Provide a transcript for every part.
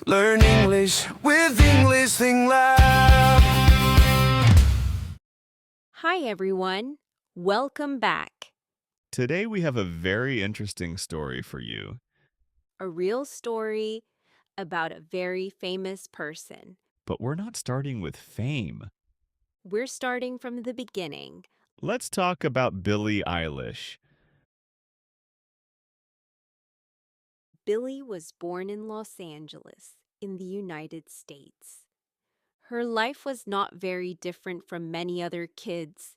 Learn English with English Thing Lab. Hi, everyone. Welcome back. Today we have a very interesting story for you. A real story about a very famous person. But we're not starting with fame. We're starting from the beginning. Let's talk about Billie Eilish. Billie was born in Los Angeles, in the United States. Her life was not very different from many other kids.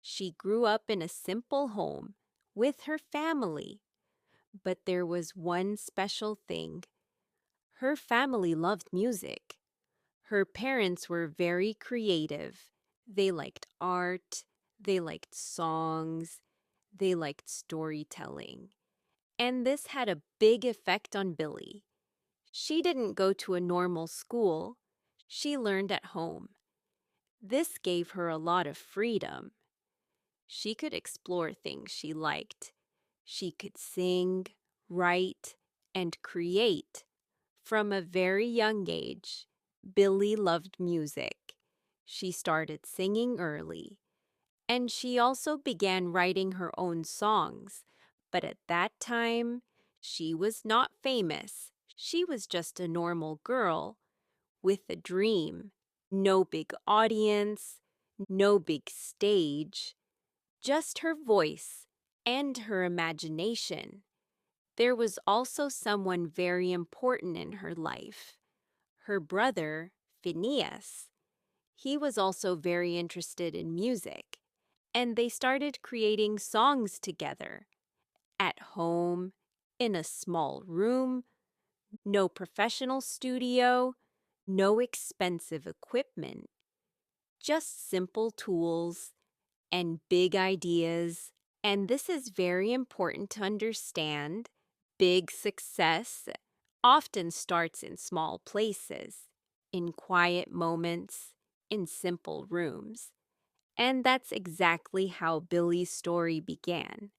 She grew up in a simple home with her family. But there was one special thing. Her family loved music. Her parents were very creative. They liked art, they liked songs, they liked storytelling. And this had a big effect on Billie. She didn't go to a normal school. She learned at home. This gave her a lot of freedom. She could explore things she liked. She could sing, write, and create. From a very young age, Billie loved music. She started singing early, and she also began writing her own songs. But at that time, she was not famous. She was just a normal girl with a dream. No big audience, no big stage, just her voice and her imagination. There was also someone very important in her life. Her brother, Phineas. He was also very interested in music, and they started creating songs together. At home, in a small room, no professional studio, no expensive equipment, just simple tools and big ideas. And this is very important to understand. Big success often starts in small places, in quiet moments, in simple rooms. And that's exactly how Billie's story began.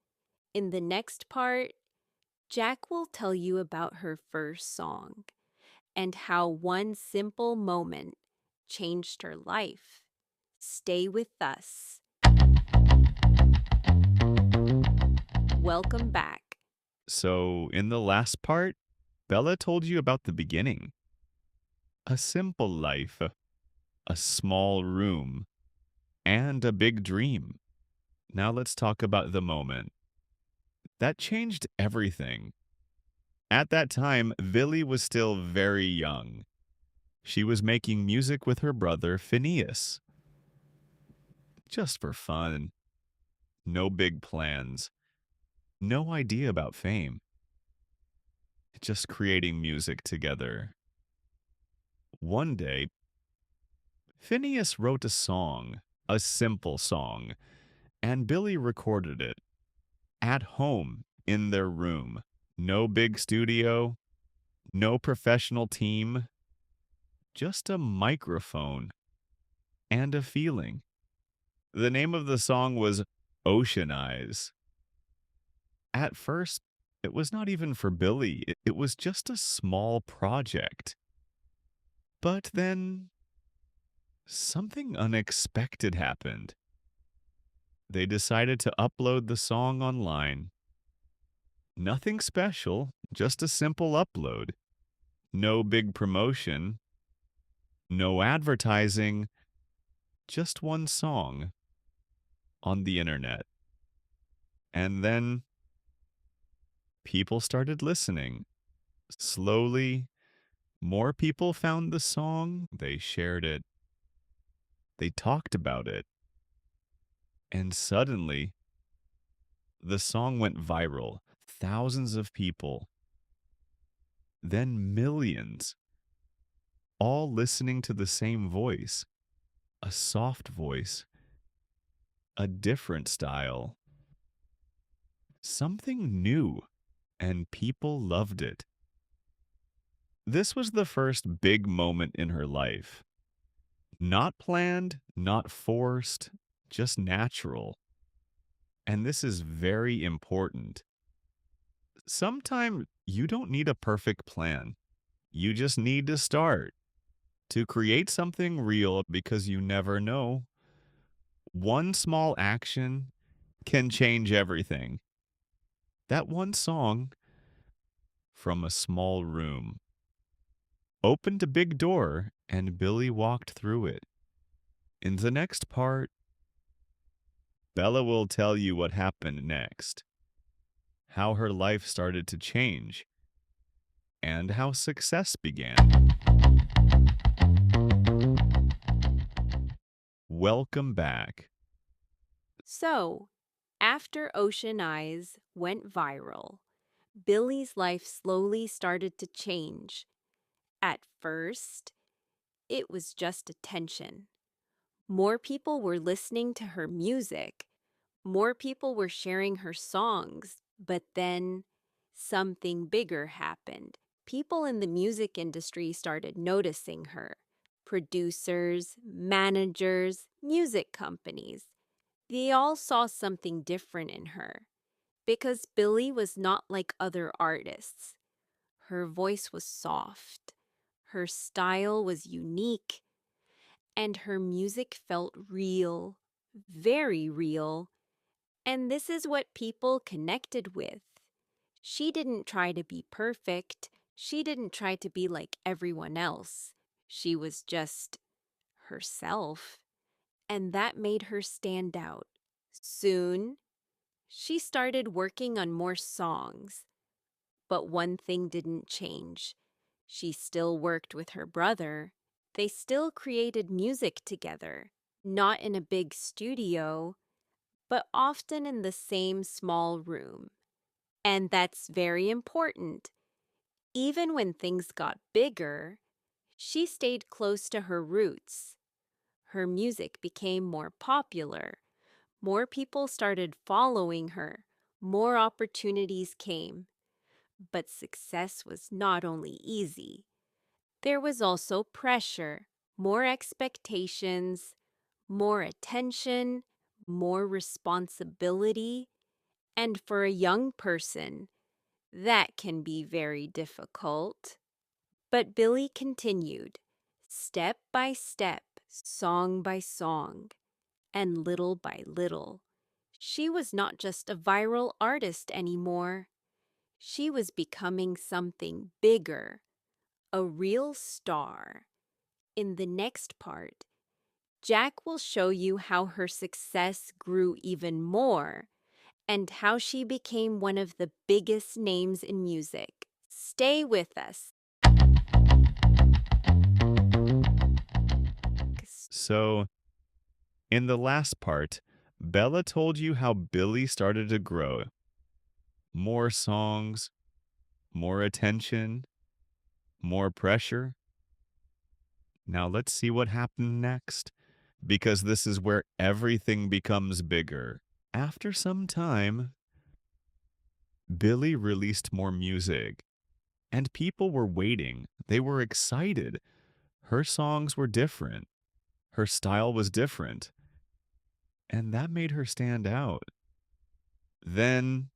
In the next part, Jack will tell you about her first song and how one simple moment changed her life. Stay with us. Welcome back. So, in the last part, Bella told you about the beginning. A simple life, a small room, and a big dream. Now let's talk about the moment. That changed everything. At that time, Billie was still very young. She was making music with her brother, Phineas. Just for fun. No big plans. No idea about fame. Just creating music together. One day, Phineas wrote a simple song, and Billie recorded it at home in their room. No big studio, no professional team, just a microphone and a feeling. The name of the song was Ocean Eyes. At first, it was not even for Billie, it was just a small project. But then something unexpected happened. They decided to upload the song online. Nothing special, just a simple upload. No big promotion, no advertising, just one song on the internet. And then people started listening. Slowly, more people found the song, they shared it, they talked about it, and suddenly the song went viral. Thousands of people, then millions, all listening to the same voice. A soft voice, a different style, something new, and people loved it. This was the first big moment in her life. Not planned, not forced, just natural. And this is very important. Sometimes you don't need a perfect plan. You just need to start to create something real because you never know. One small action can change everything. That one song, From a Small Room, opened a big door and Billy walked through it. In the next part, Bella will tell you what happened next, how her life started to change, and how success began. Welcome back. So, after Ocean Eyes went viral, Billy's life slowly started to change. At first, it was just attention. More people were listening to her music. More people were sharing her songs. But then something bigger happened. People in the music industry started noticing her. Producers, managers, music companies. They all saw something different in her. Because Billie was not like other artists. Her voice was soft. Her style was unique. And her music felt real, very real. And this is what people connected with. She didn't try to be perfect. She didn't try to be like everyone else. She was just herself. And that made her stand out. Soon, she started working on more songs. But one thing didn't change. She still worked with her brother. They still created music together, not in a big studio, but often in the same small room. And that's very important. Even when things got bigger, she stayed close to her roots. Her music became more popular. More people started following her. More opportunities came. But success was not only easy. There was also pressure, more expectations, more attention, more responsibility. And for a young person, that can be very difficult. But Billy continued, step by step, song by song, and little by little. She was not just a viral artist anymore. She was becoming something bigger, a real star. In the next part, Jack will show you how her success grew even more and how she became one of the biggest names in music. Stay with us. So, in the last part, Bella told you how Billy started to grow. More songs, more attention, more pressure. Now let's see what happened next, because this is where everything becomes bigger. After some time, Billy released more music, and people were waiting. They were excited. Her songs were different. Her style was different, and that made her stand out. Then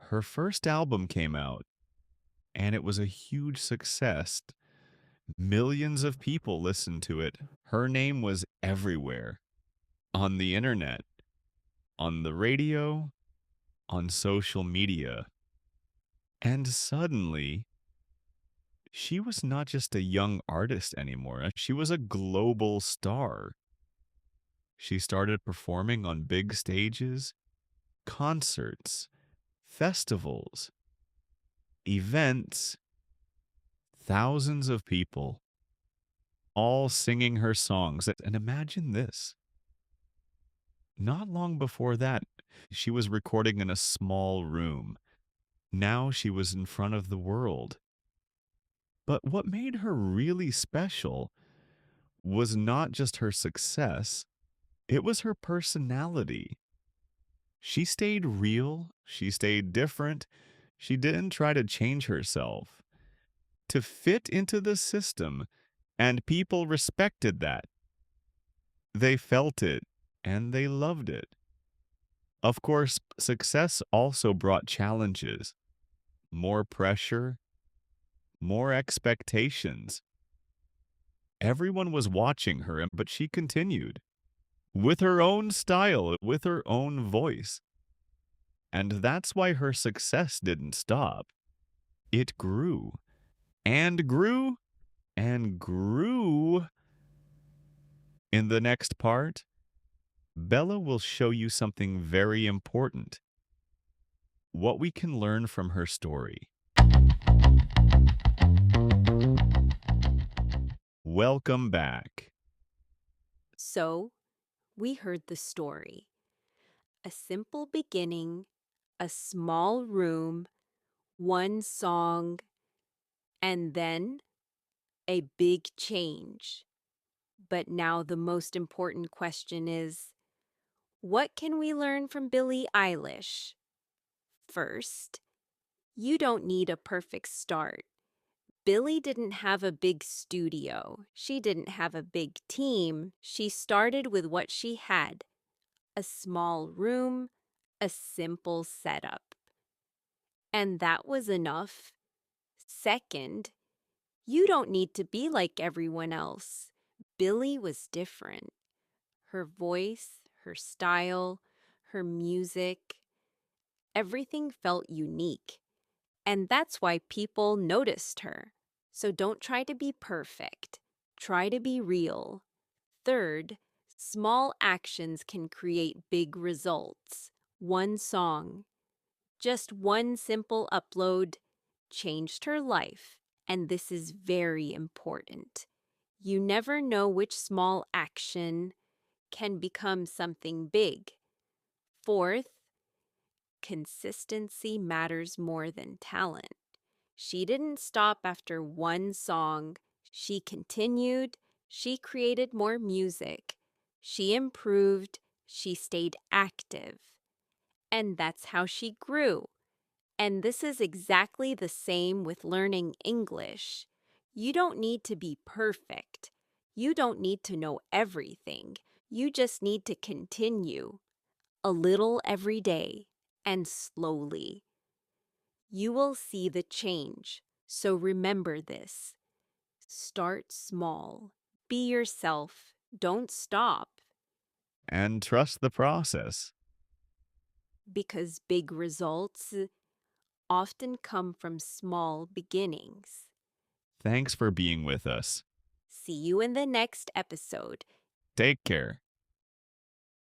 her first album came out, and it was a huge success. Millions of people listened to it. Her name was everywhere, on the internet, on the radio, on social media. And suddenly, she was not just a young artist anymore. She was a global star. She started performing on big stages, concerts, festivals, events, thousands of people, all singing her songs. And imagine this. Not long before that, she was recording in a small room. Now she was in front of the world. But what made her really special was not just her success, it was her personality. She stayed real, she stayed different, she didn't try to change herself to fit into the system, and people respected that. They felt it, and they loved it. Of course, success also brought challenges, more pressure, more expectations. Everyone was watching her, but she continued with her own style, with her own voice. And that's why her success didn't stop. It grew and grew and grew. In the next part, Bella will show you something very important, what we can learn from her story. Welcome back. So, we heard the story. A simple beginning, a small room, one song, and then a big change. But now the most important question is, what can we learn from Billie Eilish? First, you don't need a perfect start. Billie didn't have a big studio. She didn't have a big team. She started with what she had: a small room, a simple setup. And that was enough. Second, you don't need to be like everyone else. Billie was different. Her voice, her style, her music, everything felt unique. And that's why people noticed her. So don't try to be perfect. Try to be real. Third, small actions can create big results. One song, just one simple upload, changed her life. And this is very important. You never know which small action can become something big. Fourth, consistency matters more than talent. She didn't stop after one song. She continued. She created more music. She improved. She stayed active. And that's how she grew. And this is exactly the same with learning English. You don't need to be perfect. You don't need to know everything. You just need to continue a little every day and slowly. You will see the change. So remember this. Start small. Be yourself. Don't stop, And trust the process. because big results often come from small beginnings. Thanks for being with us. See you in the next episode. Take care.